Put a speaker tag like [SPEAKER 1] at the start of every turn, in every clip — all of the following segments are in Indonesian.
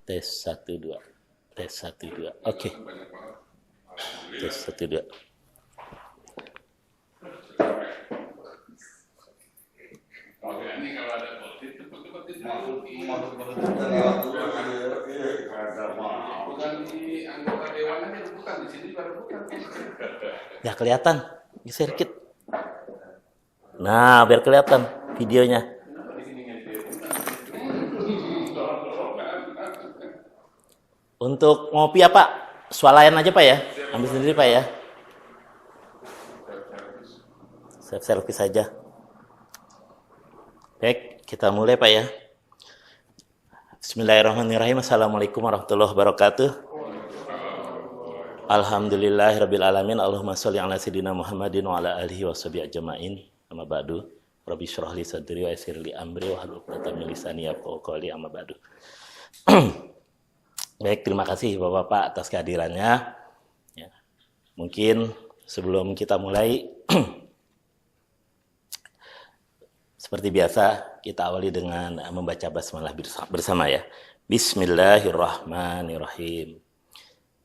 [SPEAKER 1] Tes 1 2. Tes 1 2. Oke. Tes 1 2. Ya kelihatan, geser dikit. Nah, biar kelihatan videonya. Untuk ngopi apa? Swalayan aja Pak ya? Ambil sendiri Pak ya? Selfie saja. Baik, kita mulai Pak ya. Bismillahirrahmanirrahim. Assalamualaikum warahmatullahi wabarakatuh. Alhamdulillahirabbil alamin. Allahumma sholli ala sayyidina Muhammadin wa ala alihi washabihi ajmain. Amma ba'du. Rabbi shrah li sadri wa yassir li amri wa hlul 'uqdatam min lisani yafqahu qawli. Amma ba'du. Baik, terima kasih Bapak-bapak atas kehadirannya. Ya. Mungkin sebelum kita mulai, seperti biasa kita awali dengan membaca basmalah bersama ya. Bismillahirrahmanirrahim.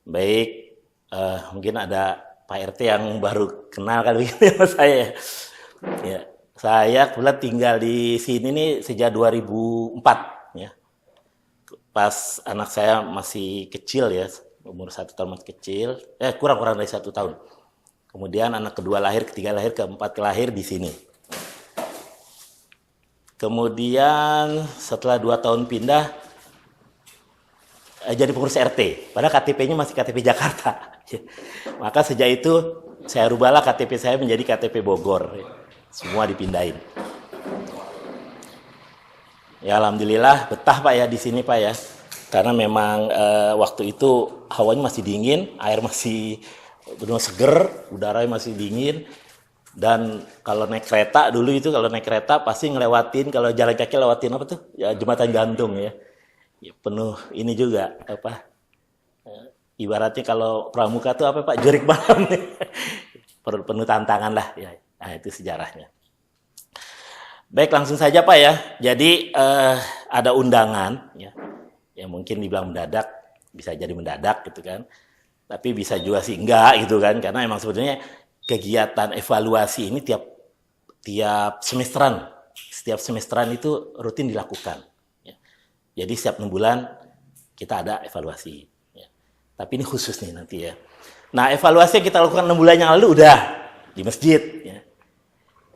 [SPEAKER 1] Baik, mungkin ada Pak RT yang baru kenal kali ini sama saya. Ya, saya kebetulan tinggal di sini nih sejak 2004 ya. Pas anak saya masih kecil ya, umur 1 tahun masih kecil, kurang dari 1 tahun. Kemudian anak kedua lahir, ketiga lahir, keempat lahir di sini. Kemudian setelah 2 tahun pindah, jadi pengurus RT. Padahal KTP-nya masih KTP Jakarta. Maka sejak itu saya rubahlah KTP saya menjadi KTP Bogor. Semua dipindahin. Ya alhamdulillah betah Pak ya di sini Pak ya. Karena memang waktu itu hawanya masih dingin, air masih benar seger, udaranya masih dingin. Dan kalau naik kereta dulu itu pasti ngelewatin, kalau jalan kaki lewatin apa tuh? Ya jembatan gantung ya. Ya penuh ini juga apa? Ibaratnya kalau pramuka tuh apa Pak? Jurik malam nih. Penuh tantangan lah ya. Nah, itu sejarahnya. Baik, langsung saja Pak ya. Jadi ada undangan ya. Ya mungkin dibilang mendadak, bisa jadi mendadak gitu kan. Tapi bisa juga sih enggak gitu kan, karena emang sebenarnya kegiatan evaluasi ini tiap semesteran. Setiap semesteran itu rutin dilakukan ya. Jadi setiap 6 bulan kita ada evaluasi ya. Tapi ini khusus nih nanti ya. Nah, evaluasi yang kita lakukan 6 bulan yang lalu udah di masjid ya.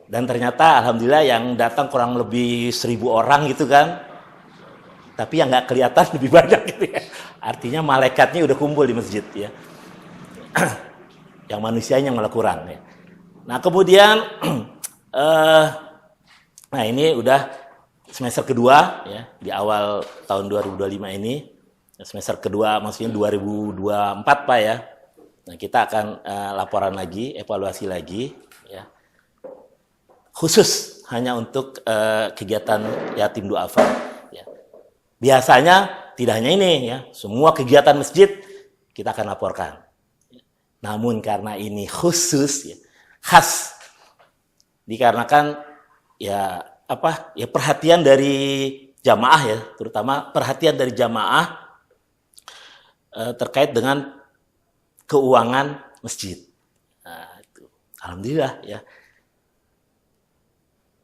[SPEAKER 1] Dan ternyata alhamdulillah yang datang kurang lebih 1.000 orang gitu kan. Tapi yang nggak kelihatan lebih banyak gitu ya. Artinya malaikatnya udah kumpul di masjid ya. Yang manusianya malah kurang ya. Nah kemudian nah ini udah semester kedua ya. Di awal tahun 2025 ini. Semester kedua maksudnya 2024 Pak ya. Nah kita akan laporan lagi, evaluasi lagi ya. Khusus hanya untuk kegiatan yatim duafa ya. Biasanya tidak hanya ini ya, semua kegiatan masjid kita akan laporkan. Namun karena ini khusus ya, khas dikarenakan ya apa? Ya perhatian dari jamaah ya, terutama perhatian dari jamaah terkait dengan keuangan masjid. Nah, itu. Alhamdulillah ya.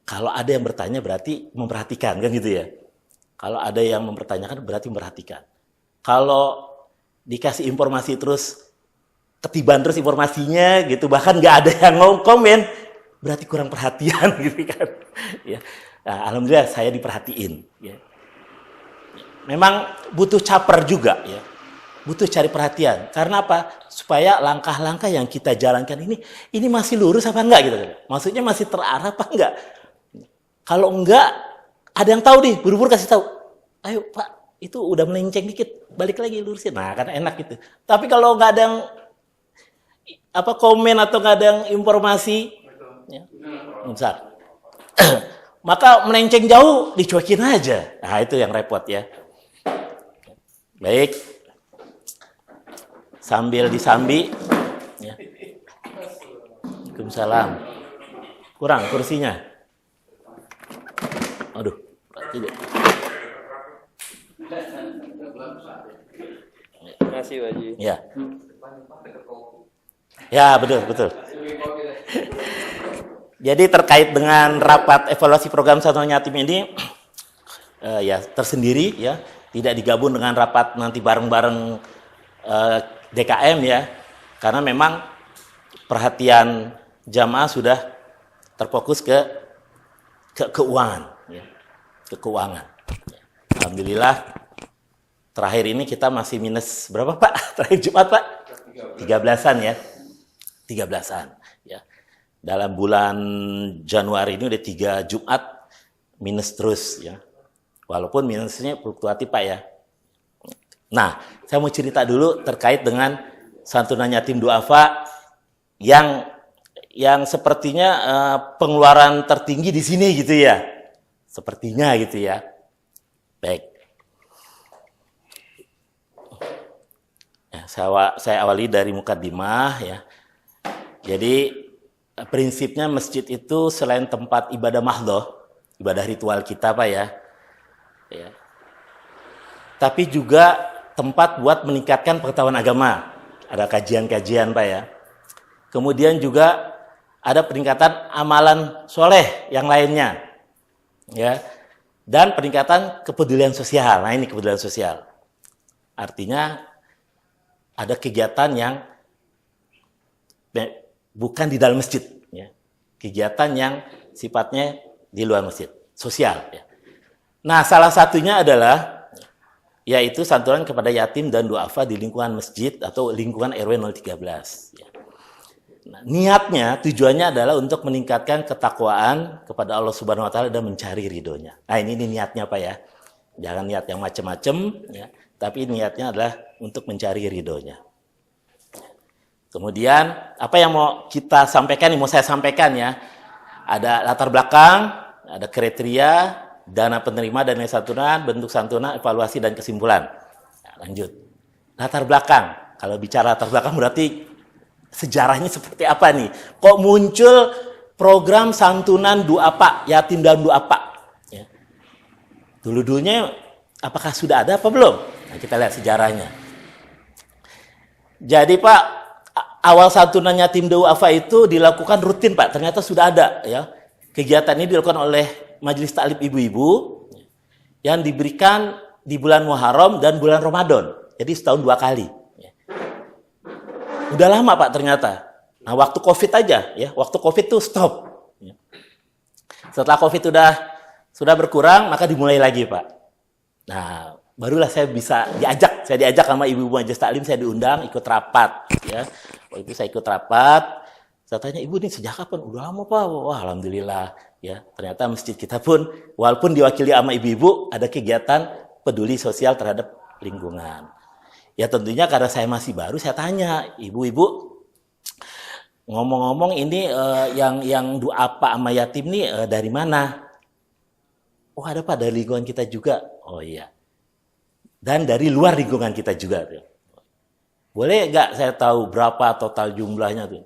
[SPEAKER 1] Kalau ada yang bertanya berarti memperhatikan kan gitu ya. Kalau ada yang mempertanyakan berarti memperhatikan. Kalau dikasih informasi terus ketiban terus informasinya gitu, bahkan nggak ada yang mau komen, berarti kurang perhatian gitu kan. Ya. Nah, alhamdulillah saya diperhatiin. Ya. Memang butuh caper juga ya. Butuh cari perhatian. Karena apa? Supaya langkah-langkah yang kita jalankan ini masih lurus apa enggak gitu. Maksudnya masih terarah apa enggak? Kalau enggak, ada yang tahu nih, buru-buru kasih tahu. Ayo Pak, itu udah melenceng dikit, balik lagi lurusin. Nah, karena enak gitu. Tapi kalau nggak ada yang komen atau nggak ada yang informasi, ya, besar. Maka melenceng jauh, dicuekin aja. Nah, itu yang repot ya. Baik. Sambil disambi. Ya. Waalaikumsalam. Kurang kursinya. Aduh, tidak.
[SPEAKER 2] Terima kasih Pak Haji.
[SPEAKER 1] Ya. Ya, betul, betul. Jadi terkait dengan rapat evaluasi program santunan yatim ini, ya tersendiri ya, tidak digabung dengan rapat nanti bareng-bareng DKM ya, karena memang perhatian jamaah sudah terfokus ke keuangan, ya, ke keuangan. Alhamdulillah terakhir ini kita masih minus berapa Pak? Terakhir Jumat Pak? 13-an ya, 13-an. Ya. Dalam bulan Januari ini udah 3 Jumat minus terus ya. Walaupun minusnya fluktuatif Pak ya. Nah, saya mau cerita dulu terkait dengan santunan yatim duafa yang sepertinya pengeluaran tertinggi di sini gitu ya. Sepertinya gitu ya. Baik. Ya, saya awali dari mukadimah ya. Jadi prinsipnya masjid itu selain tempat ibadah mahdhah, ibadah ritual kita Pak ya. Ya. Tapi juga tempat buat meningkatkan pengetahuan agama. Ada kajian-kajian Pak ya. Kemudian juga ada peningkatan amalan soleh yang lainnya. Ya. Dan peningkatan kepedulian sosial. Nah ini kepedulian sosial. Artinya ada kegiatan yang bukan di dalam masjid. Ya. Kegiatan yang sifatnya di luar masjid. Sosial. Ya. Nah, salah satunya adalah yaitu santunan kepada yatim dan duafa di lingkungan masjid atau lingkungan RW 013. Ya. Nah, niatnya, tujuannya adalah untuk meningkatkan ketakwaan kepada Allah Subhanahu Wa Taala dan mencari ridhonya. Nah, ini niatnya Pak ya. Jangan niat yang macam-macam, ya. Tapi niatnya adalah untuk mencari ridhonya. Kemudian apa yang mau kita sampaikan, mau saya sampaikan ya. Ada latar belakang, ada kriteria, dana penerima, dana santunan, bentuk santunan, evaluasi, dan kesimpulan. Nah, lanjut. Latar belakang. Kalau bicara latar belakang berarti sejarahnya seperti apa nih? Kok muncul program santunan duafa, yatim dan duafa? Ya. Dulu-dulunya apakah sudah ada apa belum? Nah, kita lihat sejarahnya. Jadi Pak, awal santunan yatim duafa itu dilakukan rutin Pak. Ternyata sudah ada ya. Kegiatan ini dilakukan oleh Majelis Taklim Ibu-Ibu yang diberikan di bulan Muharram dan bulan Ramadan. Jadi setahun 2 kali. Udah lama Pak ternyata. Nah waktu COVID aja ya, waktu COVID tuh stop. Setelah COVID sudah berkurang, maka dimulai lagi Pak. Nah barulah saya bisa diajak sama ibu-ibu Majelis Taklim, saya diundang ikut rapat. Ya, waktu itu saya ikut rapat. Saya tanya, ibu ini sejak kapan? Udah lama Pak. Wah alhamdulillah. Ya, ternyata masjid kita pun walaupun diwakili sama ibu-ibu ada kegiatan peduli sosial terhadap lingkungan. Ya tentunya karena saya masih baru, saya tanya, ibu-ibu ngomong-ngomong ini yang duafa sama yatim nih dari mana? Oh ada Pak dari lingkungan kita juga. Oh iya. Dan dari luar lingkungan kita juga. Boleh nggak saya tahu berapa total jumlahnya tuh?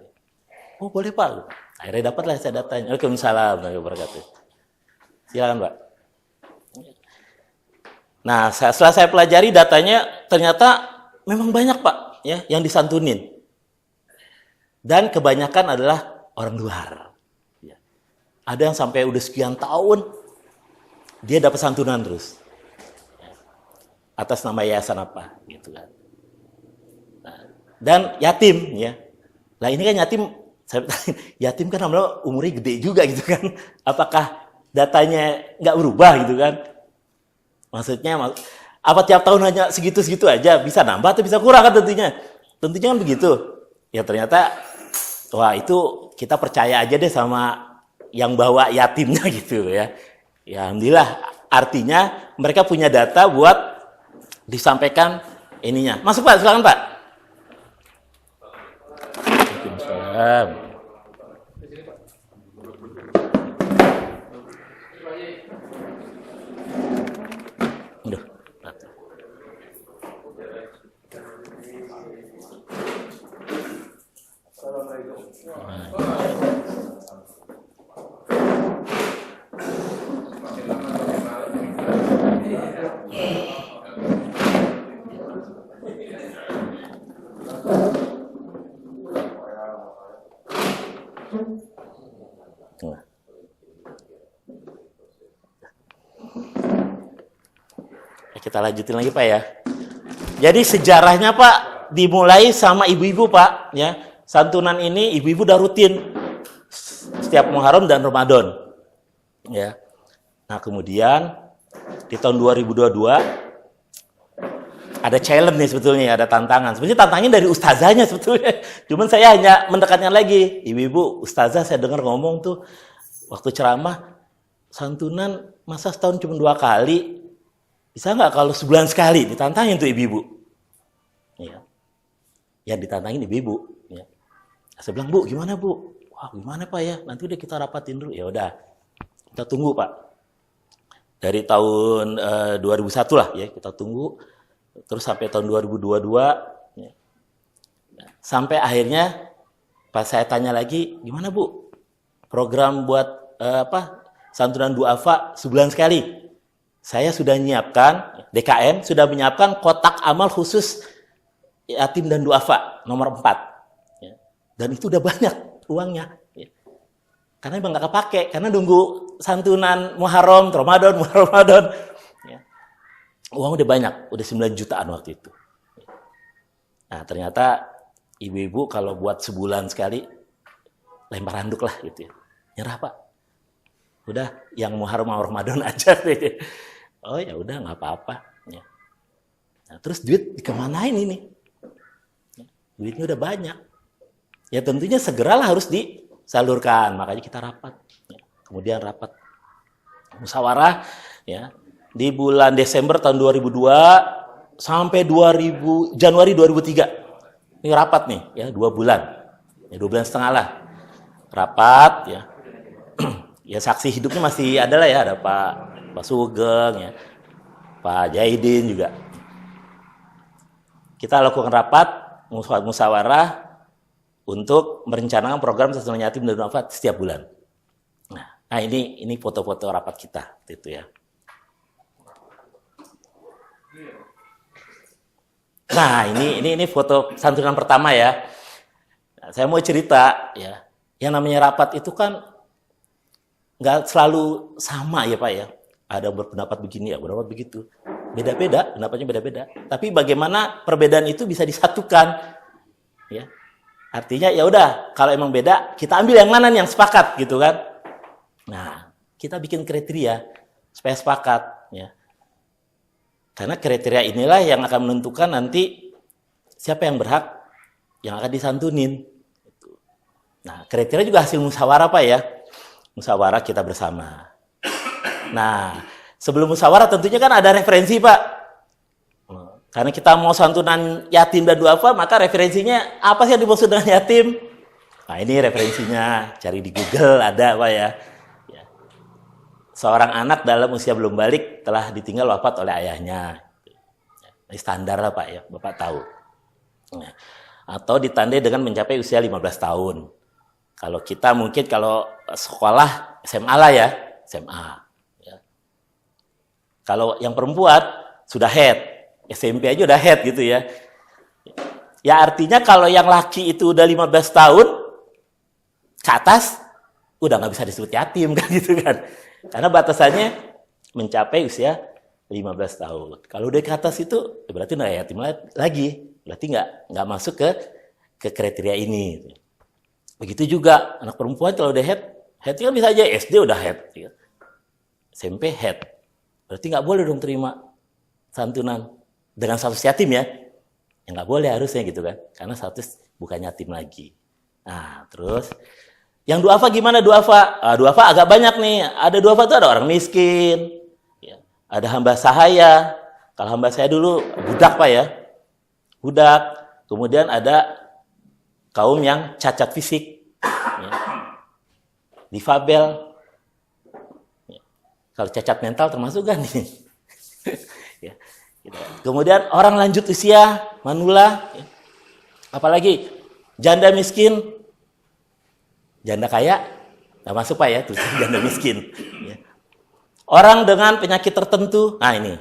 [SPEAKER 1] Oh boleh Pak. Akhirnya dapatlah saya datanya. Waalaikumsalam warahmatullahi wabarakatuh. Silakan Pak. Nah, setelah saya pelajari datanya, ternyata memang banyak Pak ya yang disantunin. Dan kebanyakan adalah orang luar. Ya. Ada yang sampai udah sekian tahun dia dapat santunan terus. Ya. Atas nama yayasan apa gitu kan. Nah, dan yatim ya. Nah, ini kan yatim kan namanya umurnya gede juga gitu kan. Apakah datanya nggak berubah gitu kan? Maksudnya, apa tiap tahun hanya segitu-segitu aja? Bisa nambah atau bisa kurang kan tentunya? Tentunya kan begitu. Ya ternyata, wah itu kita percaya aja deh sama yang bawa yatimnya gitu ya. Ya alhamdulillah, artinya mereka punya data buat disampaikan ininya. Masuk Pak, silakan Pak. Waalaikumsalam. Nah. Kita lanjutin lagi Pak ya. Jadi sejarahnya Pak dimulai sama ibu-ibu Pak ya. Santunan ini ibu-ibu udah rutin setiap Muharram dan Ramadan. Ya. Nah, kemudian di tahun 2022 ada challenge nih sebetulnya, ada tantangan. Sebenarnya tantangannya dari ustazahnya sebetulnya. Cuman saya hanya mendekatkan lagi. Ibu-ibu, ustazah saya dengar ngomong tuh waktu ceramah, santunan masa setahun cuma 2 kali? Bisa nggak kalau sebulan sekali? Ditantangin tuh ibu-ibu. Ya. Yang ditantangin ibu-ibu. Ya. Saya bilang, Bu, gimana Bu? Wah, gimana Pak ya? Nanti udah kita rapatin dulu. Ya udah, kita tunggu Pak. Dari tahun 2001 lah ya, kita tunggu. Terus sampai tahun 2022. Ya. Sampai akhirnya, pas saya tanya lagi, gimana Bu? Program buat santunan duafa sebulan sekali. Saya sudah menyiapkan, DKM sudah menyiapkan kotak amal khusus yatim dan duafa nomor 4. Ya. Dan itu udah banyak uangnya. Ya. Karena emang nggak kepake, karena nunggu santunan Muharram, Ramadan. Ya. Uang udah banyak, udah 9 jutaan waktu itu. Nah ternyata ibu-ibu kalau buat sebulan sekali, lempar handuk lah gitu ya. Nyerah Pak. Udah yang Muharram Ramadan aja deh. Oh ya udah nggak apa-apa. Ya. Nah, terus duit dikemanain ini? Ya, duitnya udah banyak. Ya tentunya segeralah harus disalurkan. Makanya kita rapat. Ya. Kemudian rapat musyawarah. Ya. Di bulan Desember tahun 2002 sampai Januari 2003. Ini rapat nih, ya 2 bulan. Ya 2 bulan setengah lah. Rapat, ya. Ya saksi hidupnya masih ada lah ya, ada Pak Sugeng, ya, Pak Jaidin juga. Kita lakukan rapat, musyawarah untuk merencanakan program santunan yatim dan duafa setiap bulan. Nah ini foto-foto rapat kita, itu ya. Nah ini foto santunan pertama ya. Nah, saya mau cerita ya, yang namanya rapat itu kan nggak selalu sama ya Pak ya. Ada berpendapat begini, ya berpendapat begitu. Beda-beda, pendapatnya beda-beda. Tapi bagaimana perbedaan itu bisa disatukan? Ya, artinya ya udah, kalau emang beda, kita ambil yang mana nih yang sepakat gitu kan? Nah, kita bikin kriteria supaya sepakat. Ya. Karena kriteria inilah yang akan menentukan nanti siapa yang berhak yang akan disantunin. Nah, kriteria juga hasil musyawarah Pak ya. Musyawarah kita bersama. Nah, sebelum musyawarah tentunya kan ada referensi Pak. Karena kita mau santunan yatim dan duafa, maka referensinya apa sih yang dimaksud dengan yatim? Nah ini referensinya, cari di Google ada Pak ya. Seorang anak dalam usia belum balik telah ditinggal wafat oleh ayahnya. Ini standar lah Pak ya, Bapak tahu. Nah, atau ditandai dengan mencapai usia 15 tahun. Kalau kita mungkin kalau sekolah SMA lah ya, SMA. Ya. Kalau yang perempuan sudah head, SMP aja udah head gitu ya. Ya artinya kalau yang laki itu udah 15 tahun ke atas, udah nggak bisa disebut yatim kan gitu kan. Karena batasannya mencapai usia 15 tahun. Kalau udah ke atas itu berarti nggak yatim lagi, berarti nggak masuk ke kriteria ini. Begitu juga anak perempuan kalau udah head kan bisa aja SD udah head, SMP head, berarti nggak boleh dong terima santunan dengan status yatim ya, nggak boleh harusnya gitu kan, karena status bukan yatim lagi. Nah terus yang duafa gimana duafa? Duafa agak banyak nih, ada duafa tuh ada orang miskin, ya. Ada hamba sahaya, kalau hamba saya dulu budak Pak ya, budak, kemudian ada kaum yang cacat fisik, ya. Difabel, ya. Kalau cacat mental termasuk kan nih. Ya. Kemudian orang lanjut usia, manula, ya. Apalagi janda miskin, janda kaya, nggak masuk Pak ya, tuh janda miskin. Ya. Orang dengan penyakit tertentu, nah ini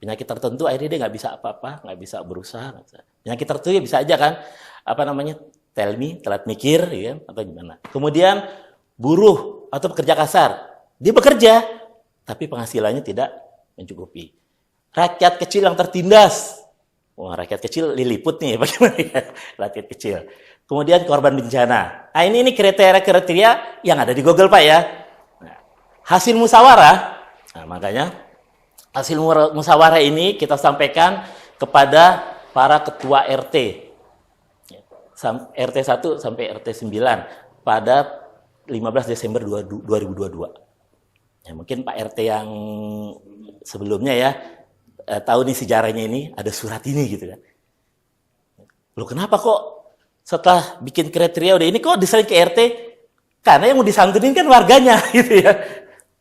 [SPEAKER 1] penyakit tertentu akhirnya dia nggak bisa apa-apa, nggak bisa berusaha. Penyakit tertentu ya bisa aja kan, apa namanya, tell me, telat mikir, ya, atau gimana. Kemudian buruh atau pekerja kasar, dia bekerja, tapi penghasilannya tidak mencukupi. Rakyat kecil yang tertindas, wah rakyat kecil liliput nih, bagaimana ya, rakyat kecil. Kemudian korban bencana. Nah ini kriteria-kriteria yang ada di Google Pak ya. Nah, hasil musyawarah, nah makanya hasil musyawarah ini kita sampaikan kepada para ketua RT. RT 1 sampai RT 9 pada 15 Desember 2022. Ya, mungkin Pak RT yang sebelumnya ya tahu nih sejarahnya ini, ada surat ini gitu kan. Loh kenapa kok setelah bikin kriteria udah ini kok desain ke RT? Karena yang mau disantunin kan warganya gitu ya.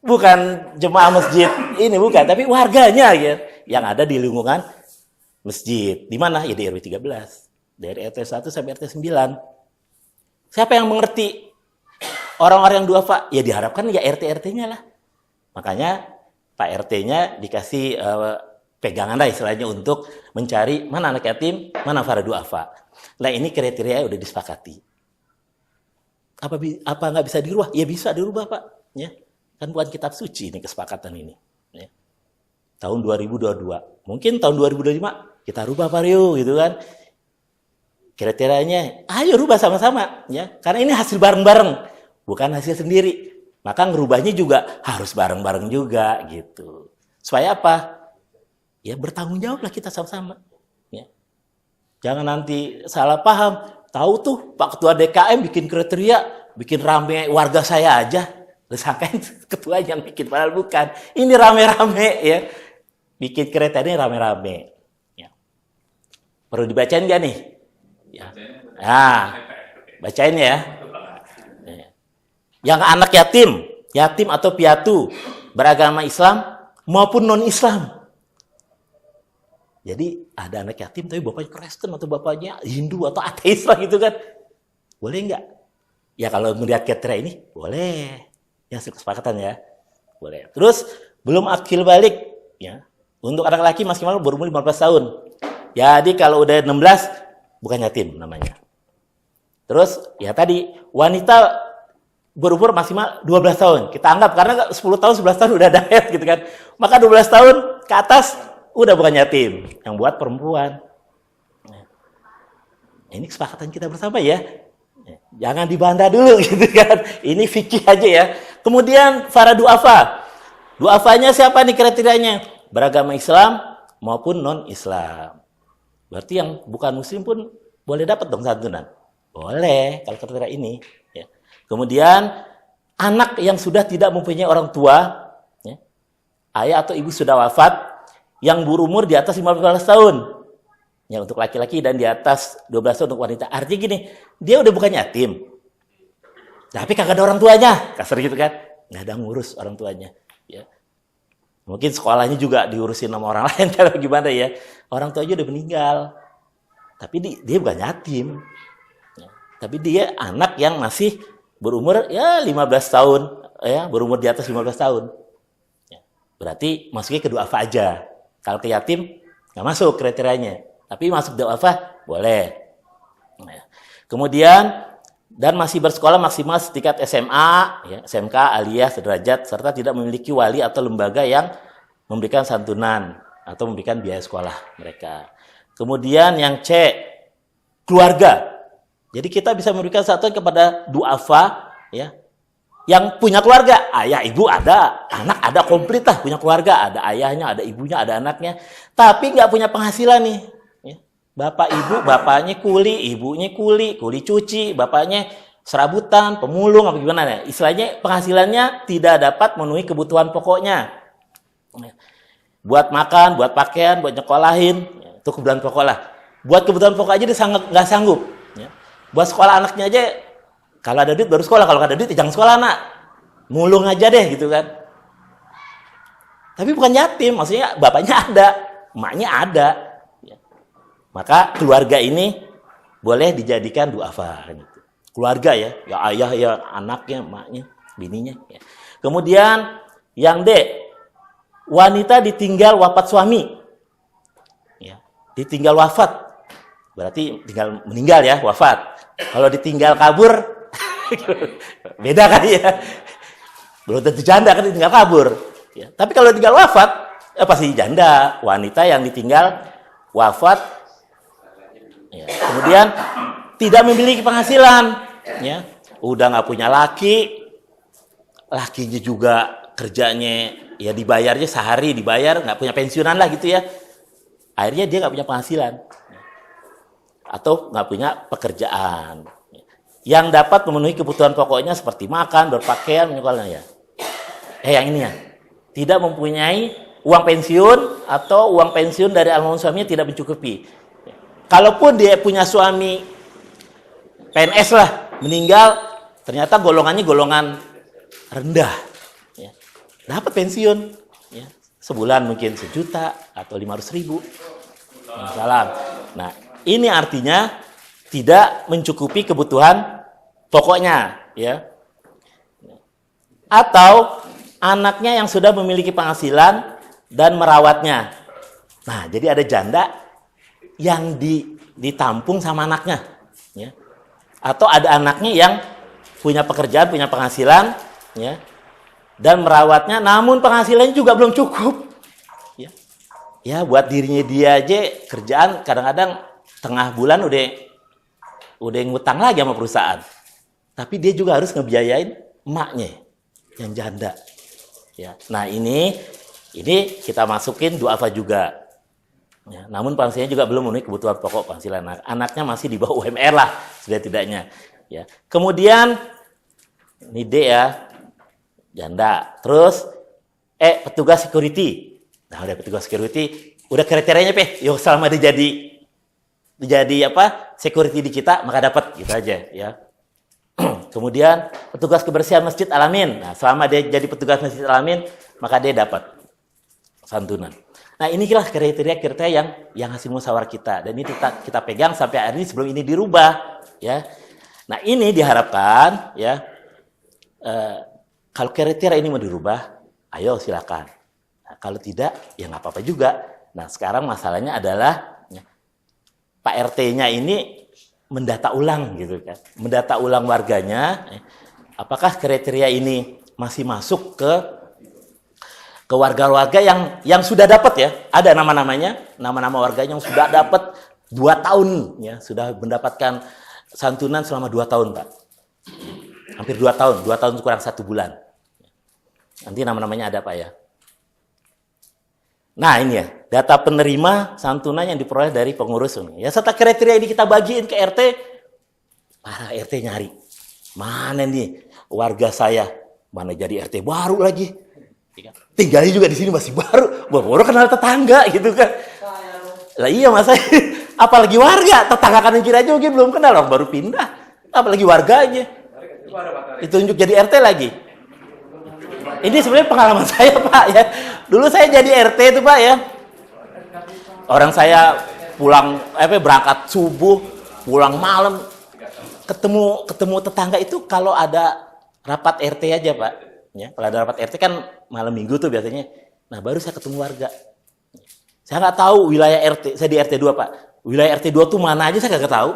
[SPEAKER 1] Bukan jemaah masjid ini bukan, tapi warganya ya yang ada di lingkungan masjid. Di mana? Ya di RW 13. Dari RT 1 sampai RT 9. Siapa yang mengerti orang-orang yang duafa? Ya diharapkan ya RT-RT-nya lah. Makanya Pak RT-nya dikasih pegangan lah istilahnya untuk mencari mana anak yatim, mana para duafa. Nah ini kriteria udah disepakati. Apa nggak bisa dirubah? Ya bisa dirubah Pak. Ya. Kan bukan kitab suci ini kesepakatan ini. Ya. Tahun 2022. Mungkin tahun 2025 kita rubah Pak Rio gitu kan. Kriterianya, ayo rubah sama-sama. Ya. Karena ini hasil bareng-bareng. Bukan hasil sendiri. Maka ngerubahnya juga harus bareng-bareng juga gitu. Supaya apa? Ya bertanggung jawab lah kita sama-sama. Ya. Jangan nanti salah paham. Tahu tuh Pak Ketua DKM bikin kriteria, bikin rame warga saya aja. Disangkain ketuanya yang bikin, padahal bukan. Ini rame-rame ya. Bikin kriteria rame-rame. Ya. Perlu dibacain gak nih? Ya. Nah, bacain ya. Yang anak yatim atau piatu, beragama Islam maupun non-Islam. Jadi ada anak yatim tapi bapaknya Kristen atau bapaknya Hindu atau ateis lah gitu kan. Boleh nggak? Ya kalau melihat kriteria ini, boleh. Yang kesepakatan ya. Boleh. Terus belum akil balik. Ya. Untuk anak laki maksimal berumur 15 tahun. Jadi kalau udah 16, bukan yatim namanya. Terus ya tadi, wanita berumur maksimal 12 tahun. Kita anggap karena 10 tahun, 11 tahun udah ada gitu kan. Maka 12 tahun ke atas udah bukan yatim. Yang buat perempuan. Nah, ini kesepakatan kita bersama ya. Jangan dibantah dulu gitu kan. Ini fikih aja ya. Kemudian para duafa. Duafanya siapa nih kriterianya? Beragama Islam maupun non-Islam. Berarti yang bukan muslim pun boleh dapat dong santunan. Boleh kalau kriteria ini. Ya. Kemudian anak yang sudah tidak mempunyai orang tua, ya, ayah atau ibu sudah wafat, yang berumur di atas 15 tahun. Ya, untuk laki-laki dan di atas 12 tahun untuk wanita. Artinya gini, dia udah bukan yatim. Tapi kagak ada orang tuanya. Kasar gitu kan. Nggak ada ngurus orang tuanya. Ya. Mungkin sekolahnya juga diurusin sama orang lain. Kalau gimana ya. Orang tuanya udah meninggal. Tapi dia bukan yatim. Ya. Tapi dia anak yang masih berumur ya 15 tahun. Ya, berumur di atas 15 tahun. Ya. Berarti masuknya ke duafa aja. Kalau ke yatim, nggak masuk kriterianya. Tapi masuk duafa, boleh. Nah, kemudian, dan masih bersekolah maksimal setingkat SMA, ya, SMK, aliyah, sederajat, serta tidak memiliki wali atau lembaga yang memberikan santunan atau memberikan biaya sekolah mereka. Kemudian yang C, keluarga. Jadi kita bisa memberikan santunan kepada duafa, ya, yang punya keluarga, ayah, ibu ada, anak ada, komplit lah punya keluarga, ada ayahnya, ada ibunya, ada anaknya, tapi nggak punya penghasilan nih. Bapak ibu, bapaknya kuli, ibunya kuli cuci, bapaknya serabutan, pemulung, apa gimana ya. Istilahnya penghasilannya tidak dapat memenuhi kebutuhan pokoknya. Buat makan, buat pakaian, buat nyekolahin, itu kebutuhan pokok lah. Buat kebutuhan pokok aja dia nggak sanggup. Buat sekolah anaknya aja, kalau ada duit baru sekolah, kalau nggak ada duit jangan sekolah anak. Mulung aja deh gitu kan. Tapi bukan yatim, maksudnya bapaknya ada, emaknya ada. Maka keluarga ini boleh dijadikan duafa. Keluarga ya ayah, ya anaknya, emaknya, bininya. Ya. Kemudian yang D, wanita ditinggal wafat suami. Ya. Ditinggal wafat, berarti tinggal meninggal ya, wafat. Kalau ditinggal kabur, beda kan ya. Belum tentu janda kan ditinggal kabur. Ya. Tapi kalau tinggal wafat, pasti janda. Wanita yang ditinggal wafat, ya. Kemudian tidak memiliki penghasilan, ya. Udah nggak punya laki, lakinya juga kerjanya ya dibayarnya sehari dibayar, nggak punya pensiunan lah gitu ya. Akhirnya dia nggak punya penghasilan atau nggak punya pekerjaan yang dapat memenuhi kebutuhan pokoknya seperti makan, berpakaian, menyekolahnya ya. Yang ini ya, tidak mempunyai uang pensiun atau uang pensiun dari almarhum suaminya tidak mencukupi. Kalaupun dia punya suami PNS lah, meninggal, ternyata golongannya golongan rendah, ya. Dapat pensiun, ya. Sebulan mungkin 1 juta atau 500.000. Salam. Nah, ini artinya tidak mencukupi kebutuhan pokoknya, ya. Atau anaknya yang sudah memiliki penghasilan dan merawatnya. Nah, jadi ada janda yang ditampung sama anaknya, ya. Atau ada anaknya yang punya pekerjaan, punya penghasilan, ya, dan merawatnya, namun penghasilannya juga belum cukup. Ya, ya buat dirinya dia aja kerjaan kadang-kadang tengah bulan udah ngutang lagi sama perusahaan. Tapi dia juga harus ngebiayain emaknya yang janda. Ya, nah ini kita masukin duafa juga. Ya, namun penghasilannya juga belum memenuhi kebutuhan pokok penghasilan. Nah, anaknya masih di bawah UMR lah setidak-tidaknya. Ya. Kemudian ini D ya, janda. Terus petugas security. Nah, udah petugas security, udah kriterianya yuk selama dia jadi security di kita maka dapat gitu aja ya. Kemudian petugas kebersihan Masjid Al-Amin. Nah, selama dia jadi petugas Masjid Al-Amin maka dia dapat santunan. Nah, inilah kriteria yang hasil musyawarah kita, dan ini kita pegang sampai hari ini sebelum ini dirubah ya. Nah, ini diharapkan ya, kalau kriteria ini mau dirubah, ayo silakan. Nah, kalau tidak, ya nggak apa-apa juga. Nah, sekarang masalahnya adalah ya, Pak RT-nya ini mendata ulang gitu kan, mendata ulang warganya. Apakah kriteria ini masih masuk ke warga-warga yang sudah dapat ya, ada nama-nama warga yang sudah dapat 2 tahun ya, sudah mendapatkan santunan selama 2 tahun Pak, hampir 2 tahun, 2 tahun kurang 1 bulan. Nanti nama-namanya ada Pak ya. Nah ini ya, data penerima santunan yang diperoleh dari pengurus ini. Ya setelah kriteria ini kita bagiin ke RT, para RT nyari, mana nih warga saya, mana jadi RT baru lagi. Tinggalnya juga di sini masih baru kenal tetangga gitu kan. Lah iya Mas, apalagi warga, tetangga kanan kiri aja mungkin belum kenal, orang baru pindah. Apalagi warganya. Ditunjuk jadi RT lagi. Ini sebenarnya pengalaman saya Pak ya. Dulu saya jadi RT itu Pak ya. Orang saya pulang berangkat subuh, pulang malam, ketemu tetangga itu kalau ada rapat RT aja Pak. Ya, kalau ada rapat RT kan malam minggu tuh biasanya. Nah, baru saya ketemu warga. Saya nggak tahu wilayah RT, saya di RT 2 Pak. Wilayah RT 2 tuh mana aja saya nggak tahu.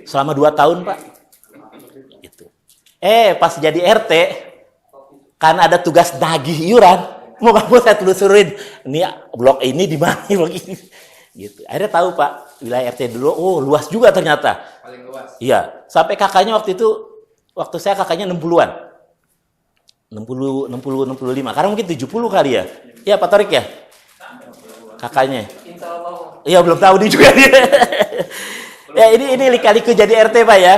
[SPEAKER 1] Selama 2 tahun Pak. Gitu. Pas jadi RT, kan ada tugas nagih iuran. Mau nggak mau saya telusurin. Ini blok ini di mana blok ini. Gitu. Akhirnya tahu Pak, wilayah RT dulu, luas juga ternyata. Paling luas. Iya, sampai kakaknya waktu saya kakaknya 60-an. 60, 65. Karena mungkin 70 kali ya. Iya Pak Torik ya? Kakaknya. Iya belum tahu dia juga dia. Ya ini lika-liku jadi RT Pak ya.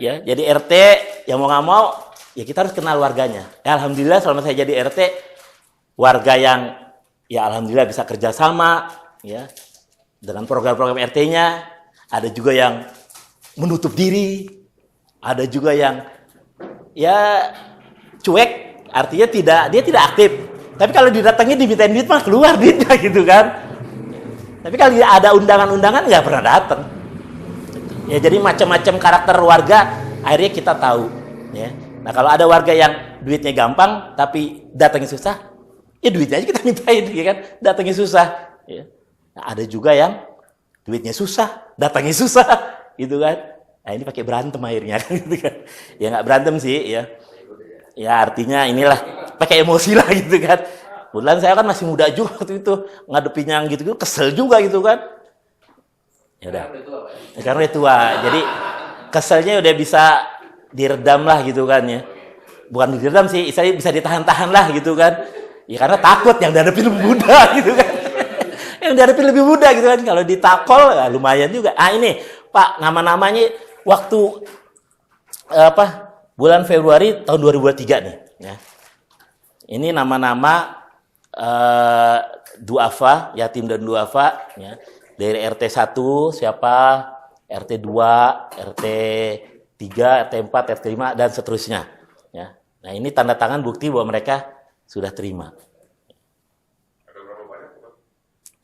[SPEAKER 1] Ya, jadi RT yang mau nggak mau ya kita harus kenal warganya. Ya, alhamdulillah selama saya jadi RT, warga yang ya alhamdulillah bisa kerjasama ya dengan program-program RT-nya. Ada juga yang menutup diri, ada juga yang ya cuek. Artinya dia tidak aktif. Tapi kalau didatangi dimintain duit mah keluar duitnya gitu kan. Tapi kalau ada undangan-undangan nggak pernah datang. Ya jadi macam-macam karakter warga akhirnya kita tahu. Ya. Nah kalau ada warga yang duitnya gampang tapi datangnya susah, ya duitnya aja kita mintain, ya kan? Datangnya susah. Ya. Nah, ada juga yang duitnya susah, datangnya susah, gitu kan? Nah ini pakai berantem akhirnya kan gitu kan. Ya nggak berantem sih ya. Ya artinya inilah pakai emosi lah gitu kan. Kebetulan saya kan masih muda juga waktu itu ngadepin yang gitu-gitu kesel juga gitu kan. Ya udah. Karena udah tua. Jadi keselnya udah bisa diredam lah gitu kan ya. Bukan diredam sih, saya bisa ditahan-tahan lah gitu kan. Ya karena takut yang dihadapi lebih muda gitu kan. Yang dihadapi lebih muda gitu kan. Kalau ditakol ya lumayan juga. Ah ini Pak, nama-namanya waktu bulan Februari tahun 2023 nih ya. Ini nama-nama duafa, yatim dan duafa ya. Dari RT 1 siapa, RT 2, RT 3, RT 4, RT 5 dan seterusnya ya. Nah, ini tanda tangan bukti bahwa mereka sudah terima.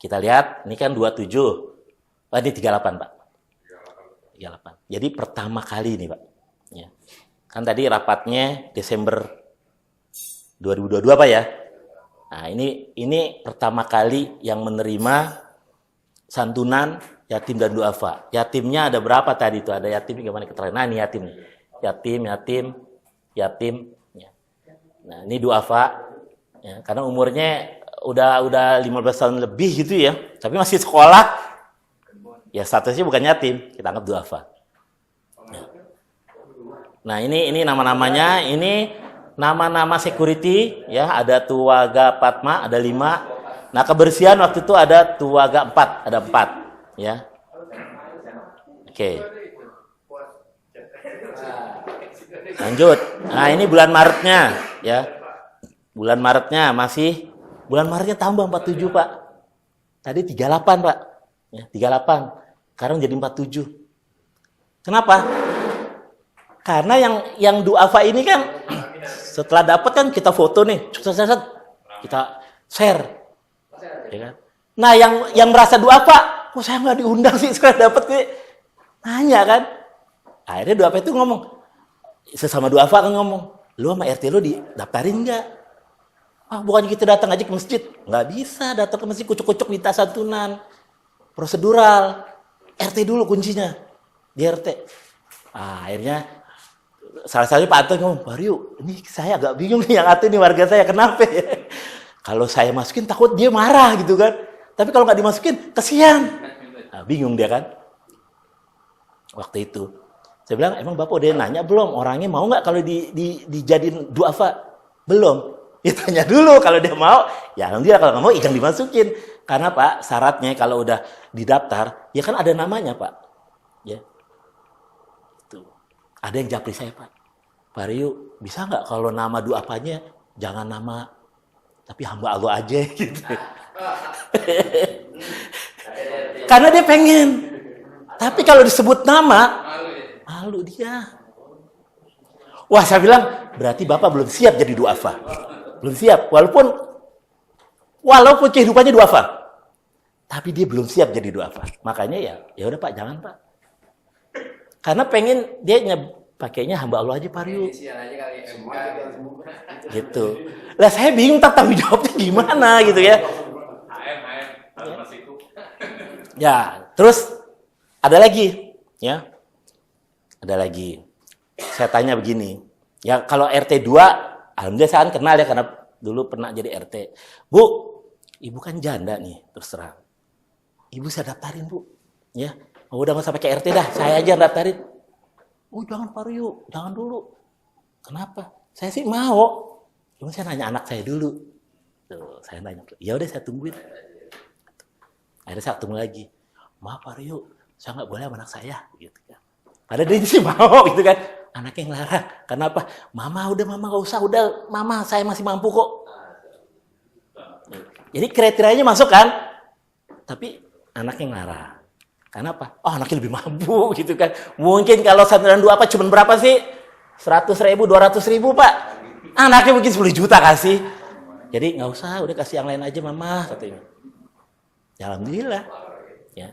[SPEAKER 1] Kita lihat, ini kan 27. Oh, ini 38, Pak. 38. Jadi pertama kali nih, Pak. Ya. Kan tadi rapatnya Desember 2022, Pak ya. Nah, ini pertama kali yang menerima santunan yatim dan duafa. Yatimnya ada berapa tadi itu? Ada yatim gimana keterangan? Nah, ini yatim nih. Yatim. Ya. Nah, ini duafa. Ya, karena umurnya udah 15 tahun lebih gitu ya. Tapi masih sekolah. Ya, statusnya bukan yatim, kita anggap duafa. Ya. Nah, ini nama-namanya, ini nama-nama security ya, ada Tuaga Patma, ada 5. Nah, kebersihan waktu itu ada Tuaga 4, ada 4 ya. Oke. Lanjut. Nah, ini bulan Maretnya ya. Bulan Maretnya bulan Maretnya tambah 47, Pak. Tadi 38, Pak. Ya, 38. Sekarang jadi 47. Kenapa? Karena yang duafa ini kan setelah dapat kan kita foto nih, kita share. Ya kan? Nah, yang merasa duafa, kok saya nggak diundang sih setelah dapat nih? Nanya kan? Akhirnya duafa itu ngomong, sesama duafa kan ngomong, lu sama RT lu didaftarin nggak? Ah, bukannya kita datang aja ke masjid? Nggak bisa datang ke masjid, kucuk-kucuk minta santunan. Prosedural. RT dulu kuncinya. Di RT. Ah, akhirnya salah satunya Pak Anton ngomong, Pak Ryu, ini saya agak bingung nih yang atuh nih warga saya, kenapa ya? Kalau saya masukin takut dia marah gitu kan. Tapi kalau nggak dimasukin, kesian. Nah, bingung dia kan. Waktu itu. Saya bilang, emang Bapak udah nanya belum? Orangnya mau nggak kalau dijadiin duafa? Belum. Ya tanya dulu, kalau dia mau, ya alhamdulillah, kalau nggak mau, jangan dimasukin. Karena Pak, syaratnya kalau udah didaftar, ya kan ada namanya Pak. Ya. Itu. Ada yang japri saya Pak. Pak Ryu, bisa nggak kalau nama duafanya jangan nama, tapi hamba Allah aja gitu. Karena dia pengen. Tapi kalau disebut nama, malu dia. Wah, saya bilang, berarti Bapak belum siap jadi duafa. Belum siap, walaupun kehidupannya duafa, tapi dia belum siap jadi duafa. Makanya ya udah Pak, jangan Pak. Karena pengen dia pakainya hamba Allah aja Pak Ryu. Gitu. Lah saya bingung tanggung jawabnya gimana gitu ya. Ya, terus ada lagi ya. Ada lagi. Saya tanya begini. Ya kalau RT 2 alhamdulillah saya kan kenal ya karena dulu pernah jadi RT. Bu, ibu kan janda nih, terus terang. Ibu saya daftarin, Bu. Ya. Oh, udah nggak usah pakai RT dah, saya aja daftarin. Oh, jangan Pak Ryu, jangan dulu. Kenapa? Saya sih mau. Cuma saya nanya anak saya dulu. Tuh, saya nanya. Ya udah saya tungguin. Akhirnya saya tunggu lagi. Maaf Pak Ryu, saya nggak boleh sama anak saya gitu kan. Padahal dia sih mau gitu kan. Anaknya ngelarang. Kenapa? Mama nggak usah, udah mama saya masih mampu kok. Jadi kriterianya masuk kan? Tapi anaknya ngelarang. Kenapa? Oh, anaknya lebih mampu gitu kan. Mungkin kalau santunan dua apa cuma berapa sih? 100.000, 200.000 Pak. Anaknya mungkin 10 juta kasih. Jadi nggak usah, udah kasih yang lain aja mama katanya. Ya, alhamdulillah. Ya.